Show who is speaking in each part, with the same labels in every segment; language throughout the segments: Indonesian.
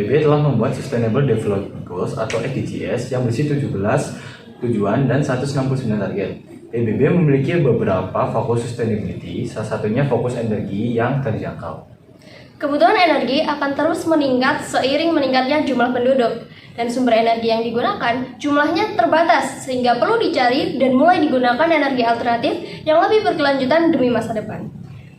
Speaker 1: PBB telah membuat Sustainable Development Goals atau SDGs yang berisi 17 tujuan dan 169 target. PBB memiliki beberapa fokus sustainability, salah satunya fokus energi yang terjangkau.
Speaker 2: Kebutuhan energi akan terus meningkat seiring meningkatnya jumlah penduduk, dan sumber energi yang digunakan jumlahnya terbatas sehingga perlu dicari dan mulai digunakan energi alternatif yang lebih berkelanjutan demi masa depan.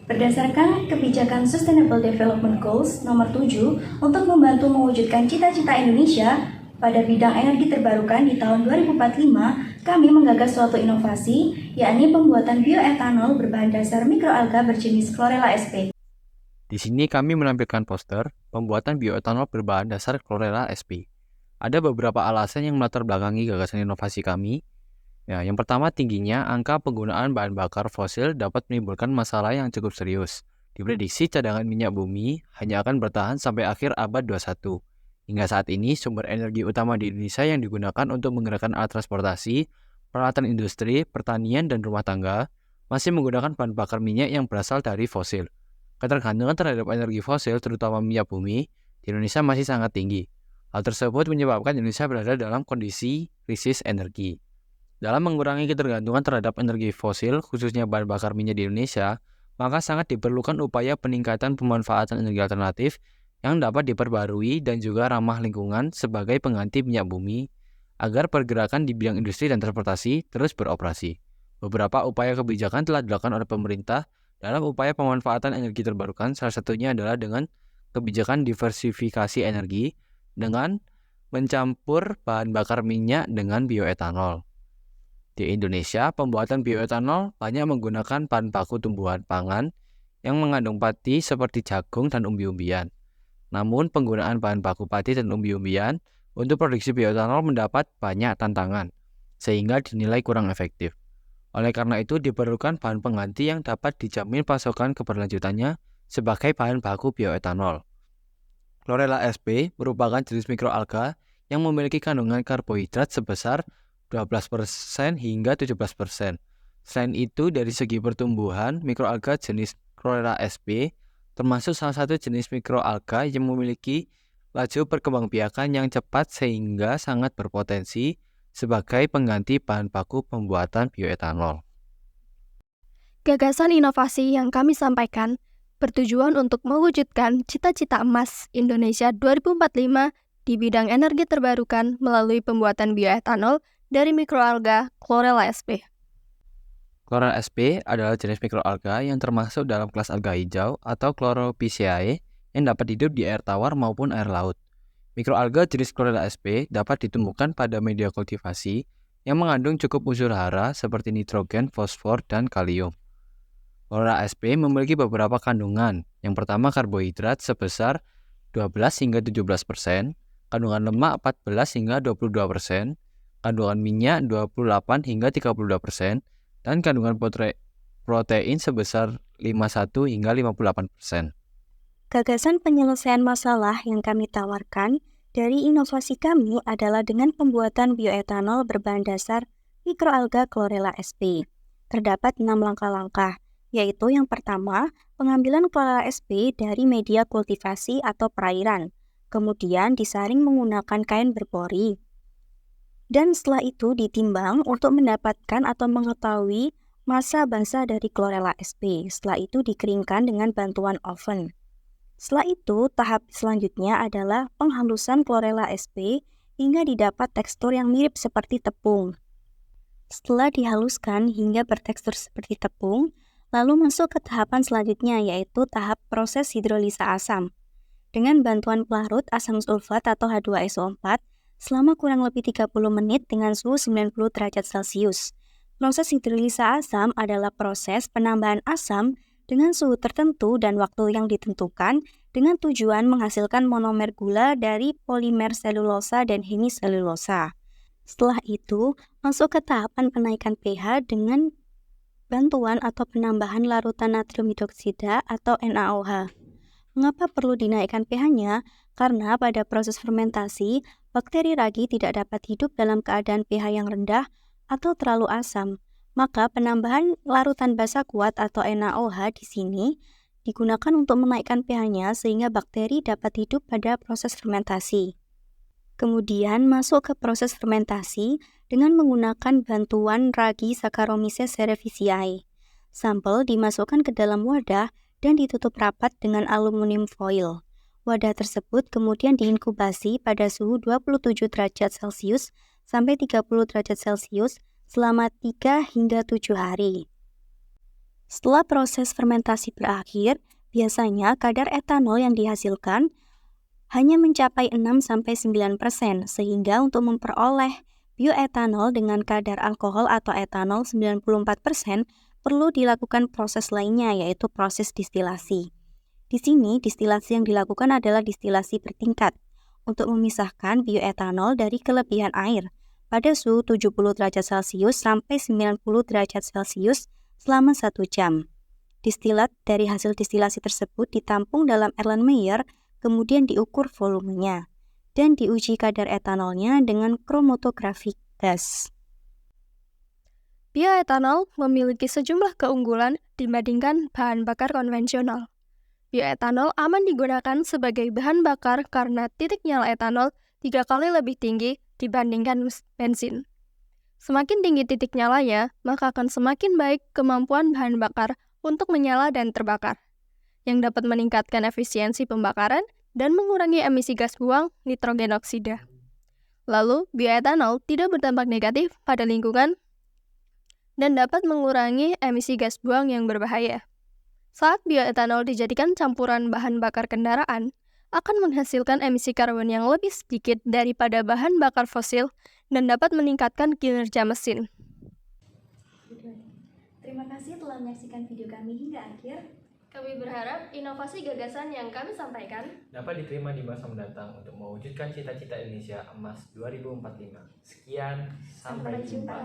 Speaker 3: Berdasarkan kebijakan Sustainable Development Goals nomor 7 untuk membantu mewujudkan cita-cita Indonesia pada bidang energi terbarukan di tahun 2045, kami menggagas suatu inovasi, yakni pembuatan bioetanol berbahan dasar mikroalga berjenis Chlorella sp.
Speaker 4: Di sini kami menampilkan poster pembuatan bioetanol berbahan dasar Chlorella sp. Ada beberapa alasan yang melatar belakangi gagasan inovasi kami. Ya, yang pertama, tingginya angka penggunaan bahan bakar fosil dapat menimbulkan masalah yang cukup serius. Diprediksi cadangan minyak bumi hanya akan bertahan sampai akhir abad 21. Hingga saat ini, sumber energi utama di Indonesia yang digunakan untuk menggerakkan alat transportasi, peralatan industri, pertanian, dan rumah tangga masih menggunakan bahan bakar minyak yang berasal dari fosil. Ketergantungan terhadap energi fosil, terutama minyak bumi, di Indonesia masih sangat tinggi. Hal tersebut menyebabkan Indonesia berada dalam kondisi krisis energi. Dalam mengurangi ketergantungan terhadap energi fosil, khususnya bahan bakar minyak di Indonesia, maka sangat diperlukan upaya peningkatan pemanfaatan energi alternatif yang dapat diperbarui dan juga ramah lingkungan sebagai pengganti minyak bumi agar pergerakan di bidang industri dan transportasi terus beroperasi. Beberapa upaya kebijakan telah dilakukan oleh pemerintah dalam upaya pemanfaatan energi terbarukan, salah satunya adalah dengan kebijakan diversifikasi energi dengan mencampur bahan bakar minyak dengan bioetanol. Di Indonesia, pembuatan bioetanol banyak menggunakan bahan baku tumbuhan pangan yang mengandung pati seperti jagung dan umbi-umbian. Namun, penggunaan bahan baku pati dan umbi-umbian untuk produksi bioetanol mendapat banyak tantangan, sehingga dinilai kurang efektif. Oleh karena itu, diperlukan bahan pengganti yang dapat dijamin pasokan keberlanjutannya sebagai bahan baku bioetanol. Chlorella sp merupakan jenis mikroalga yang memiliki kandungan karbohidrat sebesar 12% hingga 17%. Selain itu, dari segi pertumbuhan, mikroalga jenis Chlorella sp termasuk salah satu jenis mikroalga yang memiliki laju perkembangbiakan yang cepat sehingga sangat berpotensi sebagai pengganti bahan baku pembuatan bioetanol.
Speaker 5: Gagasan inovasi yang kami sampaikan bertujuan untuk mewujudkan cita-cita emas Indonesia 2045 di bidang energi terbarukan melalui pembuatan bioetanol dari mikroalga Chlorella sp.
Speaker 4: Chlorella sp adalah jenis mikroalga yang termasuk dalam kelas alga hijau atau Chlorophyceae yang dapat hidup di air tawar maupun air laut. Mikroalga jenis Chlorella sp dapat ditumbuhkan pada media kultivasi yang mengandung cukup unsur hara seperti nitrogen, fosfor, dan kalium. Chlorella sp memiliki beberapa kandungan. Yang pertama, karbohidrat sebesar 12 hingga 17%, kandungan lemak 14 hingga 22%, kandungan minyak 28 hingga 32%, dan kandungan protein sebesar 51 hingga 58%.
Speaker 3: Gagasan penyelesaian masalah yang kami tawarkan dari inovasi kami adalah dengan pembuatan bioetanol berbahan dasar mikroalga Chlorella sp. Terdapat 6 langkah-langkah, yaitu yang pertama, pengambilan Chlorella sp dari media kultivasi atau perairan, kemudian disaring menggunakan kain berpori. Dan setelah itu ditimbang untuk mendapatkan atau mengetahui massa basa dari Chlorella sp. Setelah itu dikeringkan dengan bantuan oven. Setelah itu, tahap selanjutnya adalah penghalusan Chlorella sp hingga didapat tekstur yang mirip seperti tepung. Setelah dihaluskan hingga bertekstur seperti tepung, lalu masuk ke tahapan selanjutnya, yaitu tahap proses hidrolisa asam. Dengan bantuan pelarut asam sulfat atau H2SO4, selama kurang lebih 30 menit dengan suhu 90 derajat Celcius. Proses hidrolisa asam adalah proses penambahan asam dengan suhu tertentu dan waktu yang ditentukan dengan tujuan menghasilkan monomer gula dari polimer selulosa dan hemiselulosa. Setelah itu, masuk ke tahapan penaikan pH dengan bantuan atau penambahan larutan natrium hidroksida atau NaOH. Mengapa perlu dinaikkan pH-nya? Karena pada proses fermentasi, bakteri ragi tidak dapat hidup dalam keadaan pH yang rendah atau terlalu asam. Maka penambahan larutan basa kuat atau NaOH di sini digunakan untuk menaikkan pH-nya sehingga bakteri dapat hidup pada proses fermentasi. Kemudian masuk ke proses fermentasi dengan menggunakan bantuan ragi Saccharomyces cerevisiae. Sampel dimasukkan ke dalam wadah dan ditutup rapat dengan aluminium foil. Wadah tersebut kemudian diinkubasi pada suhu 27 derajat Celcius sampai 30 derajat Celcius selama 3 hingga 7 hari. Setelah proses fermentasi berakhir, biasanya kadar etanol yang dihasilkan hanya mencapai 6-9%, sehingga untuk memperoleh bioetanol dengan kadar alkohol atau etanol 94% perlu dilakukan proses lainnya, yaitu proses distilasi. Di sini, distilasi yang dilakukan adalah distilasi bertingkat untuk memisahkan bioetanol dari kelebihan air pada suhu 70 derajat Celcius sampai 90 derajat Celcius selama 1 jam. Distilat dari hasil distilasi tersebut ditampung dalam Erlenmeyer, kemudian diukur volumenya, dan diuji kadar etanolnya dengan kromatografi gas.
Speaker 5: Bioetanol memiliki sejumlah keunggulan dibandingkan bahan bakar konvensional. Bioetanol aman digunakan sebagai bahan bakar karena titik nyala etanol 3 kali lebih tinggi dibandingkan bensin. Semakin tinggi titik nyalanya, maka akan semakin baik kemampuan bahan bakar untuk menyala dan terbakar, yang dapat meningkatkan efisiensi pembakaran dan mengurangi emisi gas buang nitrogen oksida. Lalu, bioetanol tidak berdampak negatif pada lingkungan dan dapat mengurangi emisi gas buang yang berbahaya. Saat bioetanol dijadikan campuran bahan bakar kendaraan, akan menghasilkan emisi karbon yang lebih sedikit daripada bahan bakar fosil dan dapat meningkatkan kinerja mesin.
Speaker 6: Terima kasih telah menyaksikan video kami hingga akhir.
Speaker 2: Kami berharap inovasi gagasan yang kami sampaikan
Speaker 1: dapat diterima di masa mendatang untuk mewujudkan cita-cita Indonesia Emas 2045. Sekian, sampai jumpa.